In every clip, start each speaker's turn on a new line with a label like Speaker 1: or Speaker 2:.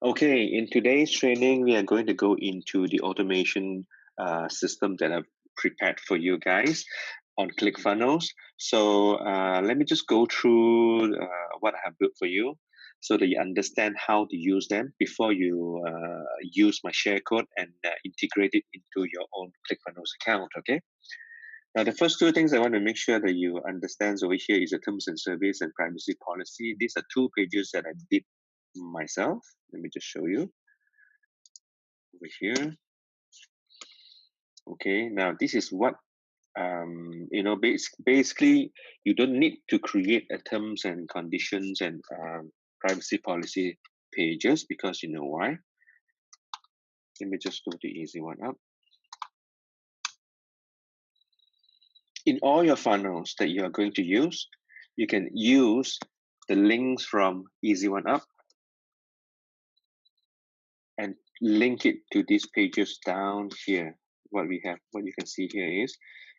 Speaker 1: Okay, in today's training, we are going to go into the automation system that I've prepared for you guys on ClickFunnels. So let me just go through what I have built for you so that you understand how to use them before you use my share code and integrate it into your own ClickFunnels account, okay? Now, the first two things I want to make sure that you understand over here is the terms and service and privacy policy. These are two pages that I did myself. Let me just show you over here. Okay, now this is what basically you don't need to create a terms and conditions and privacy policy pages, because you know why. Let me just go to Easy1Up. In all your funnels that you are going to use, you can use the links from Easy1Up and link it to these pages down here. What you can see here is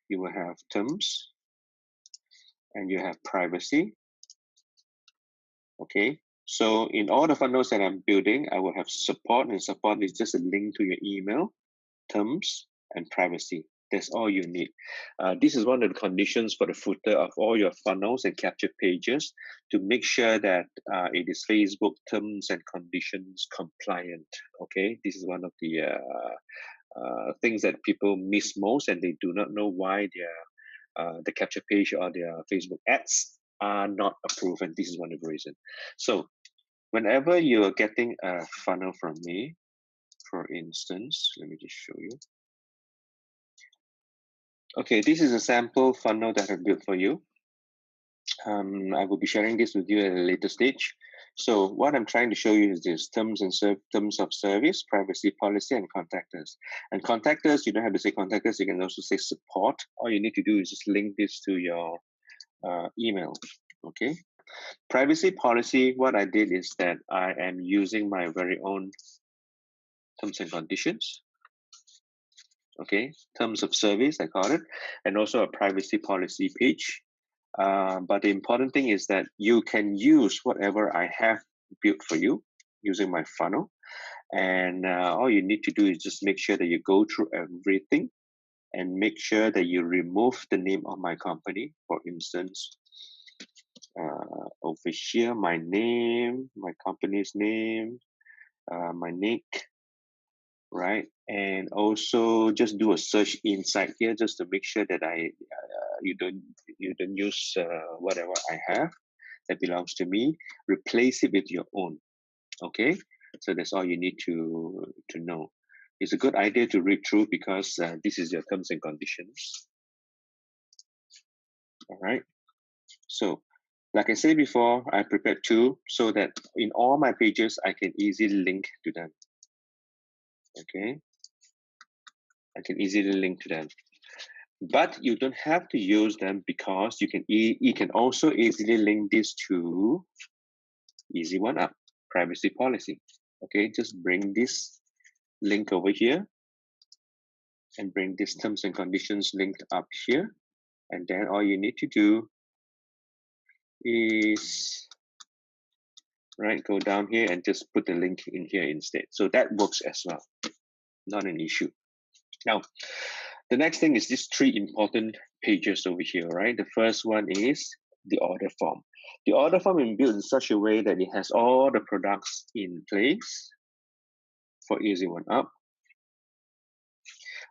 Speaker 1: you will have terms and you have privacy. Okay, so in all the funnels that I'm building, I will have support, and support is just a link to your email, terms, and privacy. That's all you need. This is one of the conditions for the footer of all your funnels and capture pages to make sure that it is Facebook terms and conditions compliant. Okay, this is one of the things that people miss most, and they do not know why the capture page or their Facebook ads are not approved, and this is one of the reasons. So whenever you're getting a funnel from me, for instance, let me just show you. Okay, this is a sample funnel that I built for you. I will be sharing this with you at a later stage. So what I'm trying to show you is this terms of service, privacy policy, and contact us. And contact us, you don't have to say contact us, you can also say support. All you need to do is just link this to your email. Okay. Privacy policy, what I did is that I am using my very own terms and conditions. Okay, terms of service, I call it, and also a privacy policy page. But the important thing is that you can use whatever I have built for you using my funnel. And all you need to do is just make sure that you go through everything and make sure that you remove the name of my company. For instance, over here, my name, my company's name, my nick, right? And also just do a search inside here just to make sure that you don't use whatever I have that belongs to me. Replace it with your own. Okay, so that's all you need to know. It's a good idea to read through because this is your terms and conditions. All right. So, like I said before, I prepared two so that in all my pages I can easily link to them. Okay, I can easily link to them. But you don't have to use them because you can also easily link this to Easy1Up privacy policy. Okay, just bring this link over here and bring this terms and conditions linked up here. And then all you need to do is go down here and just put the link in here instead. So that works as well, not an issue. Now, the next thing is these three important pages over here, right? The first one is the order form. The order form is built in such a way that it has all the products in place for Easy1Up.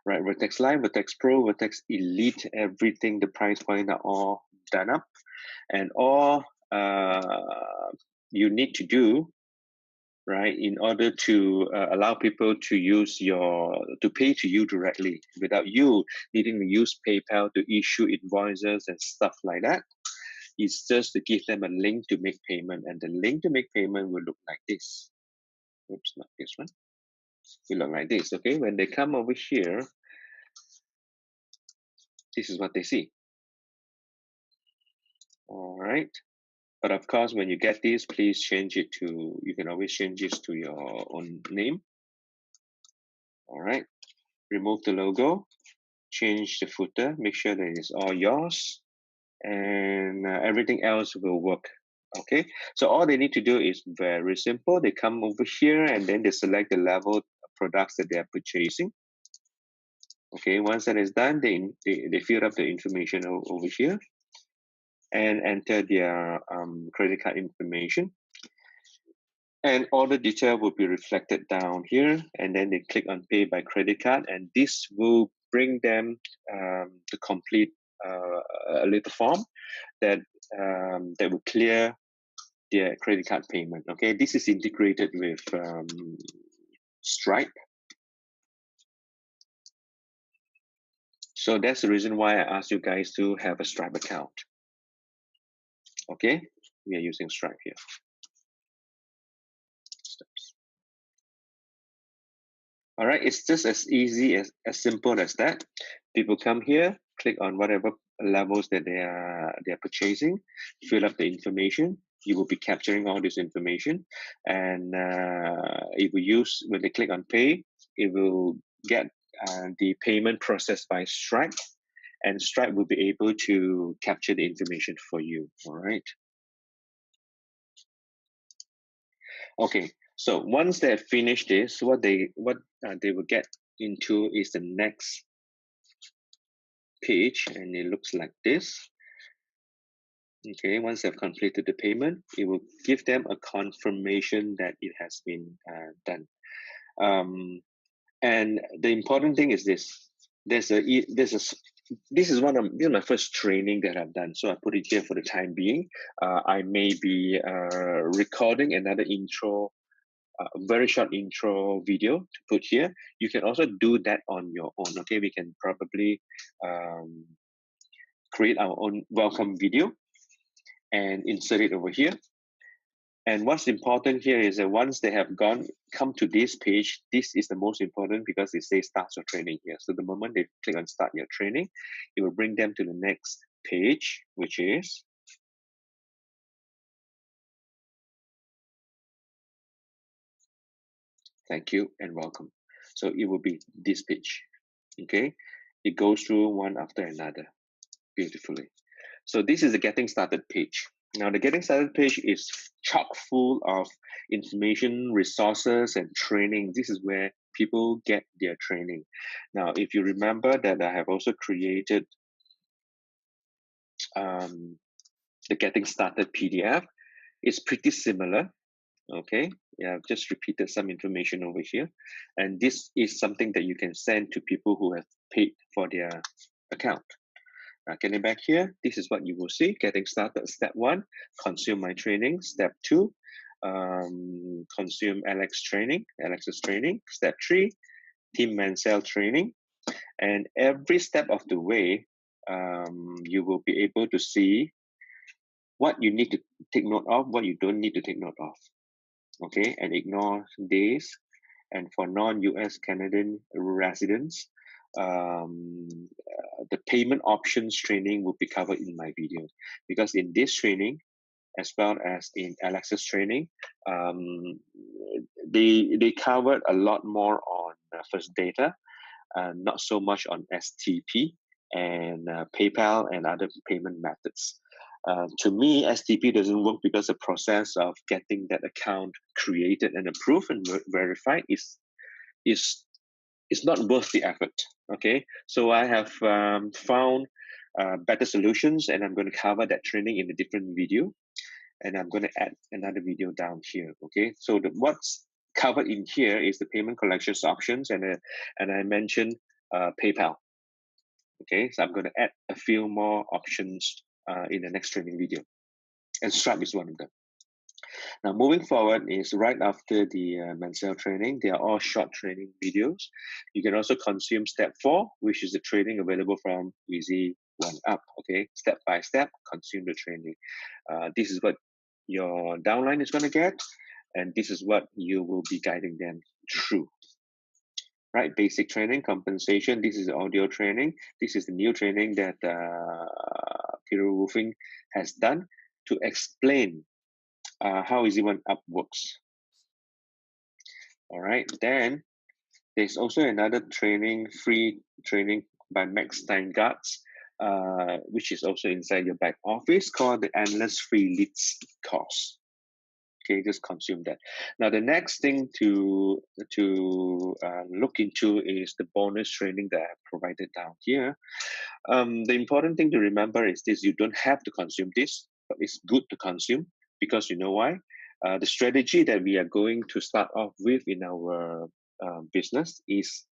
Speaker 1: Right, Vertex Live, Vertex Pro, Vertex Elite, everything, the price point are all done up. And all you need to do, right, in order to allow people to pay to you directly without you needing to use PayPal to issue invoices and stuff like that, is just to give them a link to make payment. And the link to make payment will look like this. Oops, not this one. Will look like this, okay? When they come over here, this is what they see. All right. But of course, when you get this, please change it to, you can always change this to your own name. All right. Remove the logo, change the footer, make sure that it's all yours, and everything else will work Okay, so all they need to do is very simple. They come over here and then they select the level of products that they are purchasing. Okay, once that is done, they fill up the information over here and enter their credit card information. And all the detail will be reflected down here, and then they click on pay by credit card, and this will bring them to complete a little form that that will clear their credit card payment. Okay, this is integrated with Stripe. So that's the reason why I asked you guys to have a Stripe account. Okay, we are using Stripe here. All right, it's just as easy as simple as that. People come here, click on whatever levels that they're purchasing, fill up the information. You will be capturing all this information, and it will use when they click on pay, it will get the payment processed by Stripe, and Stripe will be able to capture the information for you. All right. Okay, so once they have finished this, what they will get into is the next page, and it looks like this. Okay, once they've completed the payment, it will give them a confirmation that it has been done. And the important thing is this: this is my first training that I've done, so I put it here for the time being. I may be recording another intro. A very short intro video to put here. You can also do that on your own. Okay, we can probably create our own welcome video and insert it over here. And what's important here is that once they have come to this page, this is the most important because it says start your training here. So the moment they click on start your training, it will bring them to the next page, which is thank you and welcome. So it will be this page. Okay, it goes through one after another beautifully. So this is the getting started page. Now the getting started page is chock full of information, resources, and training. This is where people get their training. Now, if you remember that I have also created the getting started PDF, it's pretty similar. Okay, yeah, I've just repeated some information over here. And this is something that you can send to people who have paid for their account. Getting back here, this is what you will see. Getting started, step 1, consume my training. Step 2, consume Alex's training. Step 3, Team Mansell training. And every step of the way, you will be able to see what you need to take note of, what you don't need to take note of. Okay, and ignore days. And for non-US Canadian residents, the payment options training will be covered in my video, because in this training, as well as in Alex's training, they covered a lot more on first data, not so much on STP and PayPal and other payment methods. To me, STP doesn't work because the process of getting that account created and approved and verified is not worth the effort. Okay, so I have found better solutions, and I'm going to cover that training in a different video, and I'm going to add another video down here. Okay, so what's covered in here is the payment collections options, and I mentioned PayPal. Okay, so I'm going to add a few more options in the next training video, and Stripe is one of them. Now, moving forward is right after the Mansell training. They are all short training videos. You can also consume step 4, which is the training available from Easy1Up. Okay, step by step, consume the training. This is what your downline is going to get, and this is what you will be guiding them through. Right, basic training, compensation. This is audio training. This is the new training that Peter Roofing has done to explain how Easy1Up works. All right, then there's also another training, free training by Max Steingart's which is also inside your back office, called the Endless Free Leads course. Okay, just consume that. Now, the next thing to look into is the bonus training that I provided down here. The important thing to remember is this: you don't have to consume this, but it's good to consume, because you know why? The strategy that we are going to start off with in our business is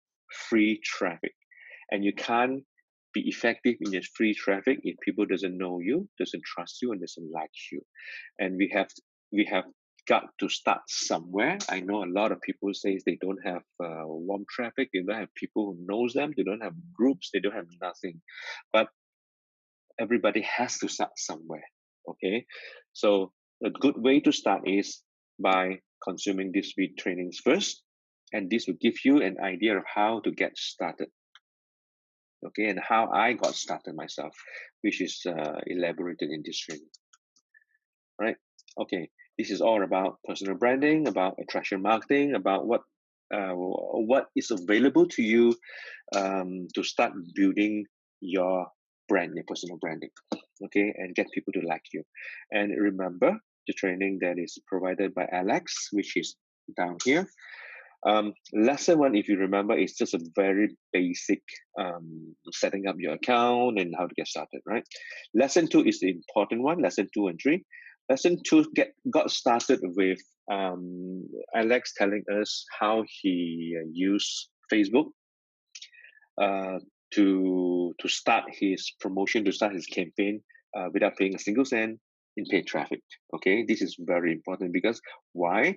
Speaker 1: free traffic, and you can't be effective in your free traffic if people doesn't know you, doesn't trust you, and doesn't like you. And we have got to start somewhere. I know a lot of people say they don't have warm traffic, they don't have people who knows them, they don't have groups, they don't have nothing. But everybody has to start somewhere. Okay, so a good way to start is by consuming these free trainings first, and this will give you an idea of how to get started. Okay, and how I got started myself, which is elaborated in this training. Right? Okay, this is all about personal branding, about attraction marketing, about what is available to you to start building your brand, your personal branding. Okay, and get people to like you. And remember the training that is provided by Alex, which is down here. Lesson 1, if you remember, is just a very basic setting up your account and how to get started, right? Lesson 2 is the important one, lesson 2 and 3. Lesson 2 got started with Alex telling us how he used Facebook to start his promotion, to start his campaign without paying a single cent in paid traffic. Okay, this is very important because why?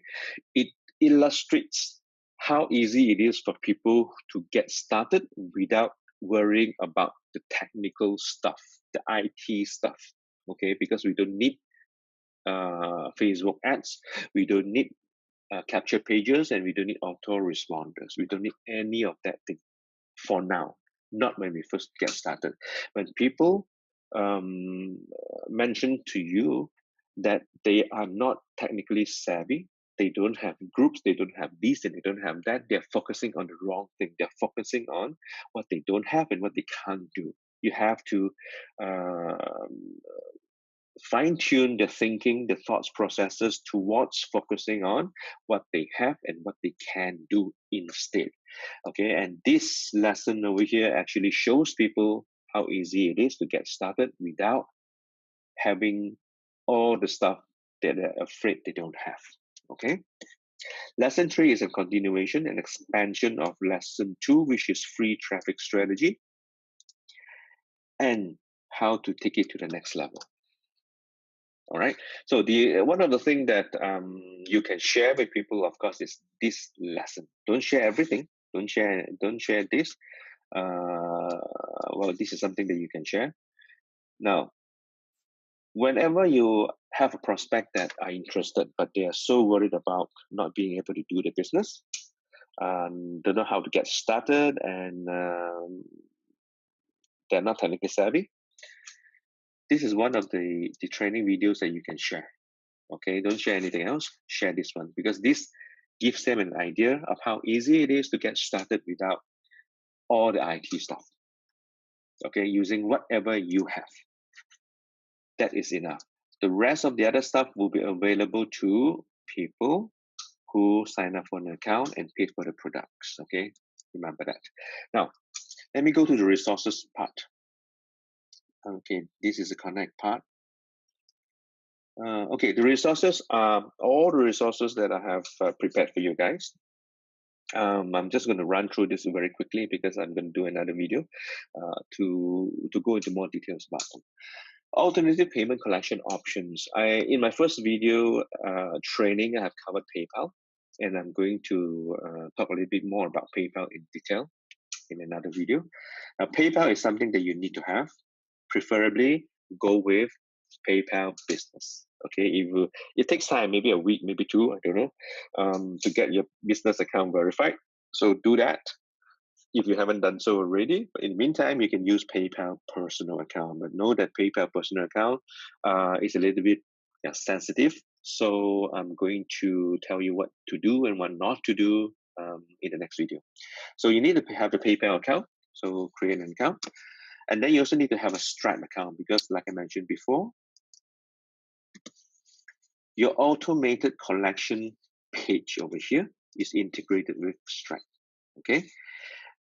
Speaker 1: It illustrates how easy it is for people to get started without worrying about the technical stuff, the IT stuff. Okay, because we don't need Facebook ads, we don't need capture pages, and we don't need autoresponders. We don't need any of that thing for now. Not when we first get started. When people mention to you that they are not technically savvy, they don't have groups, they don't have this, and they don't have that, they're focusing on the wrong thing. They're focusing on what they don't have and what they can't do. You have to fine-tune the thinking, the thoughts processes towards focusing on what they have and what they can do instead. Okay, and this lesson over here actually shows people how easy it is to get started without having all the stuff that they're afraid they don't have. Okay, lesson 3 is a continuation and expansion of lesson 2, which is free traffic strategy and how to take it to the next level. All right. So the one of the things that you can share with people, of course, is this lesson. Don't share everything. Don't share this. Well, this is something that you can share. Now, whenever you have a prospect that are interested, but they are so worried about not being able to do the business, don't know how to get started, and they're not technically savvy, this is one of the training videos that you can share. Okay, don't share anything else, share this one, because this gives them an idea of how easy it is to get started without all the IT stuff. Okay, using whatever you have. That is enough. The rest of the other stuff will be available to people who sign up for an account and pay for the products. Okay, remember that. Now, let me go to the resources part. Okay, this is the connect part. Okay, the resources are all the resources that I have prepared for you guys. I'm just going to run through this very quickly because I'm going to do another video to go into more details about them. Alternative payment collection options. In my first video training, I have covered PayPal, and I'm going to talk a little bit more about PayPal in detail in another video. Now, PayPal is something that you need to have. Preferably, go with PayPal Business. Okay, it takes time, maybe a week, maybe 2, I don't know, to get your business account verified. So do that if you haven't done so already. But in the meantime, you can use PayPal personal account. But know that PayPal personal account is a little bit sensitive. So I'm going to tell you what to do and what not to do in the next video. So you need to have a PayPal account. So create an account. And then you also need to have a Stripe account because, like I mentioned before, your automated collection page over here is integrated with Stripe. Okay.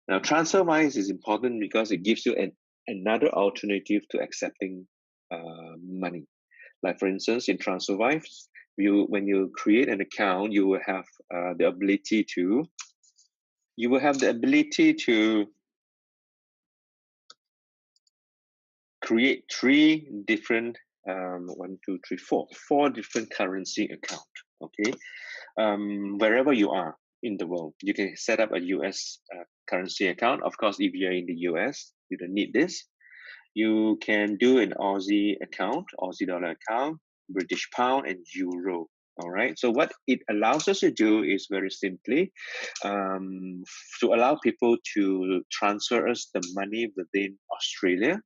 Speaker 1: Now, TransferWise is important because it gives you another alternative to accepting money. Like for instance, in TransferWise, when you create an account, you will have the ability to create three different four different currency account. Okay, wherever you are in the world, you can set up a US currency account. Of course, if you're in the US, you don't need this. You can do an Aussie account, Aussie dollar account, British pound, and euro. All right. So what it allows us to do is very simply to allow people to transfer us the money within Australia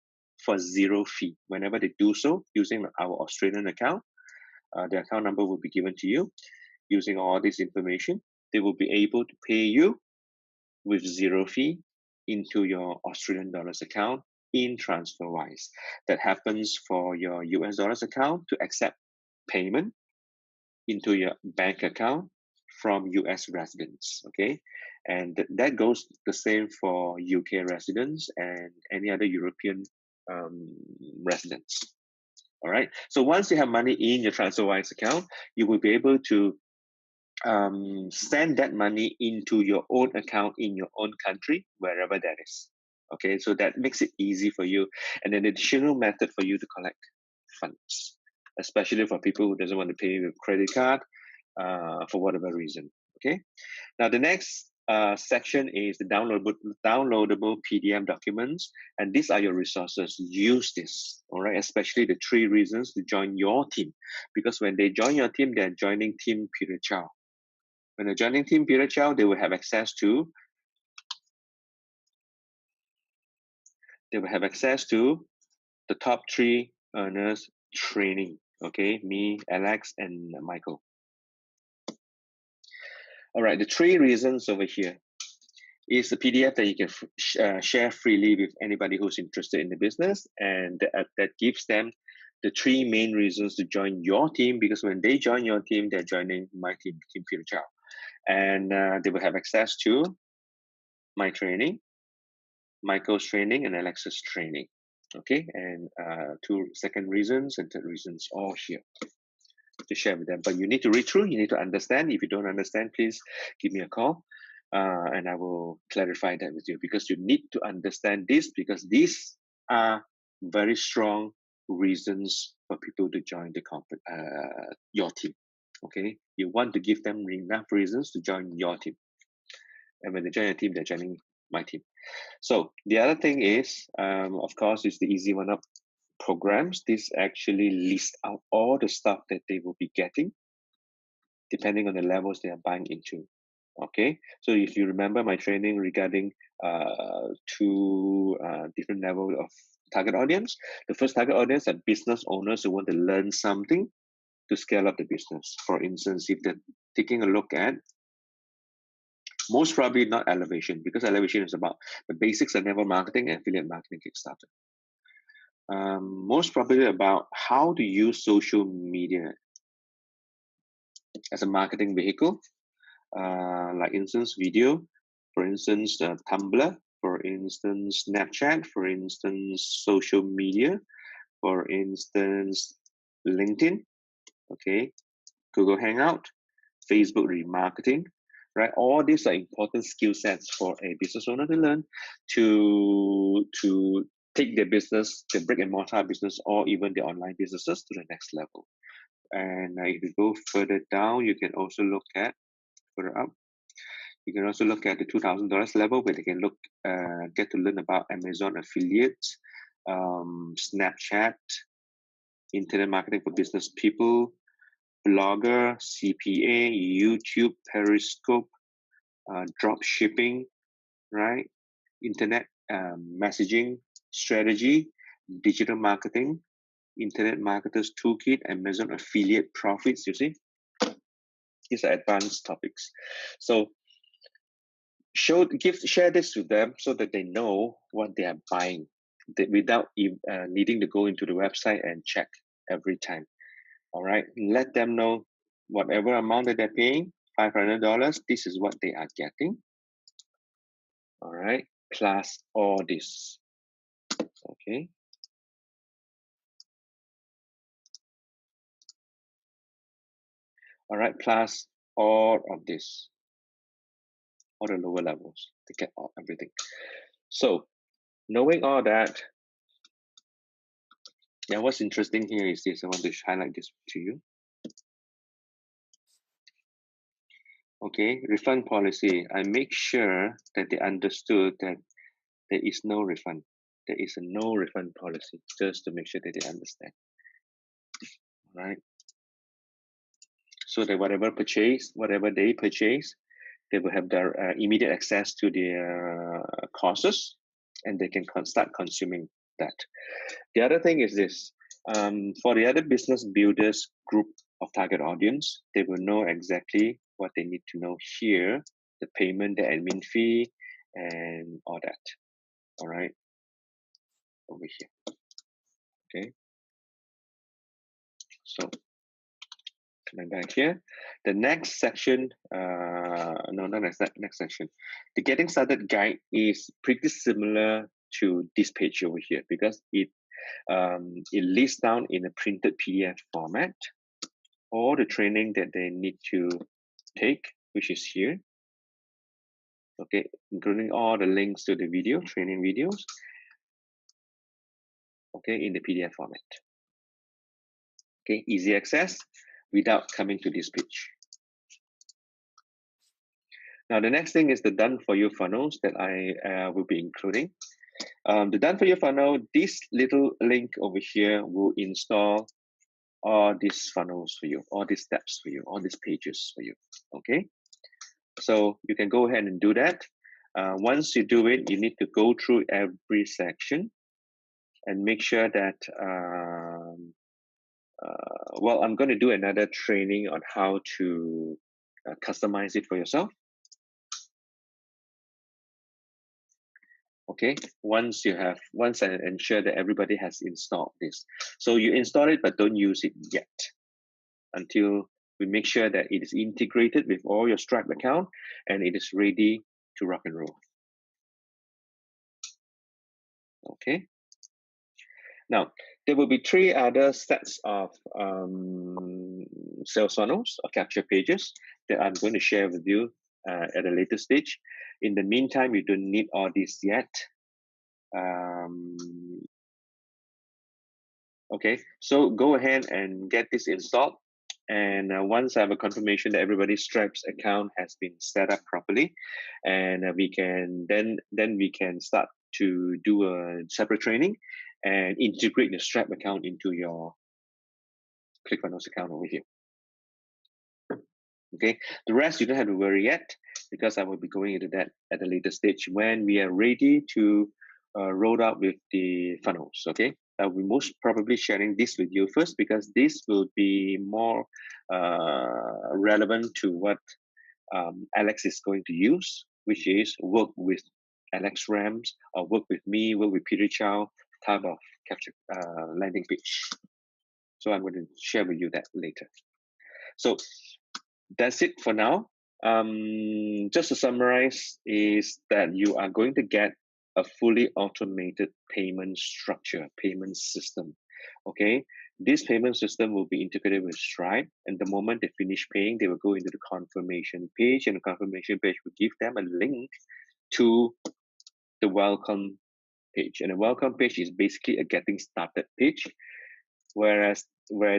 Speaker 1: for zero fee. Whenever they do so using our Australian account, the account number will be given to you. Using all this information, they will be able to pay you with zero fee into your Australian dollars account in TransferWise. That happens for your US dollars account to accept payment into your bank account from US residents. Okay, and that goes the same for UK residents and any other European residents. All right. So once you have money in your TransferWise account, you will be able to send that money into your own account in your own country, wherever that is. Okay, so that makes it easy for you, and an additional method for you to collect funds, especially for people who doesn't want to pay with credit card for whatever reason. Okay, now the next section is the downloadable PDF documents, and these are your resources. Use this, all right, especially the 3 reasons to join your team, because when they join your team, they're joining Team Peter Chow. When they're joining Team Peter Chow, they will have access to the top 3 earners training. Okay, me, Alex, and Michael. All right, the 3 reasons over here is the PDF that you can share freely with anybody who's interested in the business, and that gives them the 3 main reasons to join your team, because when they join your team, they're joining my team, Team Peter Chow. And they will have access to my training, Michael's training, and Alex's training. Okay, and 2 second reasons and 3rd reasons all here to share with them. But you need to read through, you need to understand. If you don't understand, please give me a call and I will clarify that with you, because you need to understand this, because these are very strong reasons for people to join your team. Okay, you want to give them enough reasons to join your team, and when they join your team, they're joining my team. So the other thing is, of course, is the Easy1Up programs. This actually lists out all the stuff that they will be getting depending on the levels they are buying into. Okay, so if you remember my training regarding 2 different levels of target audience, the first target audience are business owners who want to learn something to scale up the business. For instance, if they're taking a look at, most probably not elevation, because elevation is about the basics of network marketing and affiliate marketing Kickstarter. Most probably about how to use social media as a marketing vehicle, like instance video, for instance Tumblr, for instance Snapchat, for instance social media, for instance LinkedIn, okay, Google Hangout, Facebook remarketing, right? All these are important skill sets for a business owner to learn to take their business, their brick and mortar business, or even the online businesses to the next level. And if you go further down, you can also look at further up. You can also look at the $2,000 level, where they can get to learn about Amazon affiliates, Snapchat, internet marketing for business people, Blogger, CPA, YouTube, Periscope, drop shipping, right? Internet messaging strategy, digital marketing, internet marketers toolkit, Amazon affiliate profits. You see, these are advanced topics. So share this with them so that they know what they are buying. without needing to go into the website and check every time. All right, let them know whatever amount that they're paying, $500, this is what they are getting. All right, plus all this. Okay. All right, plus all of this, all the lower levels, to get all everything. So knowing all that, yeah, what's interesting here is this. I want to highlight this to you. Okay, refund policy. I make sure that they understood that there is no refund. There is a no refund policy, just to make sure that they understand. Right? So that whatever they purchase, they will have their immediate access to their courses, and they can start consuming that. The other thing is this: for the other business builders group of target audience, they will know exactly what they need to know here: the payment, the admin fee, and all that. All right, over here. Okay, so coming back here, the next section, no, not next section. The getting started guide is pretty similar to this page over here, because it lists down in a printed PDF format all the training that they need to take, which is here. Okay, including all the links to the video, training videos. Okay, in the PDF format. Okay, easy access without coming to this page. Now, the next thing is the done for you funnels that I will be including. The done for you funnel, this little link over here will install all these funnels for you, all these steps for you, all these pages for you. Okay, so you can go ahead and do that. Once you do it, you need to go through every section and make sure that, well, I'm going to do another training on how to customize it for yourself. Okay, once I ensure that everybody has installed this. So you install it, but don't use it yet until we make sure that it is integrated with all your Stripe account and it is ready to rock and roll. Okay. Now, there will be 3 other sets of sales funnels or capture pages that I'm going to share with you at a later stage. In the meantime, you don't need all this yet. Okay, so go ahead and get this installed. And once I have a confirmation that everybody's Stripe's account has been set up properly, and we can then we can start to do a separate training and integrate the Stripe account into your ClickFunnels account over here. Okay, the rest you don't have to worry yet, because I will be going into that at a later stage when we are ready to roll out with the funnels. Okay, I will most probably sharing this with you first, because this will be more relevant to what Alex is going to use, which is work with Alex Rams or work with me, work with Peter Chow type of capture landing page. So I'm going to share with you that later. So that's it for now. Just to summarize, is that you are going to get a fully automated payment structure, payment system. Okay, this payment system will be integrated with Stripe, and the moment they finish paying, they will go into the confirmation page, and the confirmation page will give them a link to the welcome page. And the welcome page is basically a getting started page, where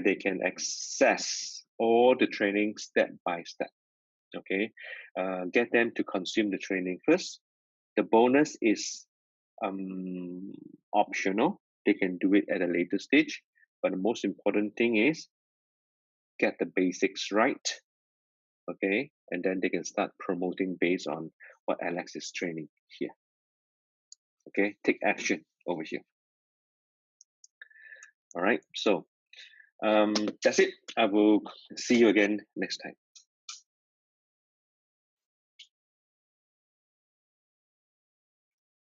Speaker 1: they can access all the training step by step. Okay, get them to consume the training first. The bonus is optional. They can do it at a later stage, but the most important thing is get the basics right. Okay, and then they can start promoting based on what Alex is training here. Okay, take action over here. All right, so that's it. I will see you again next time.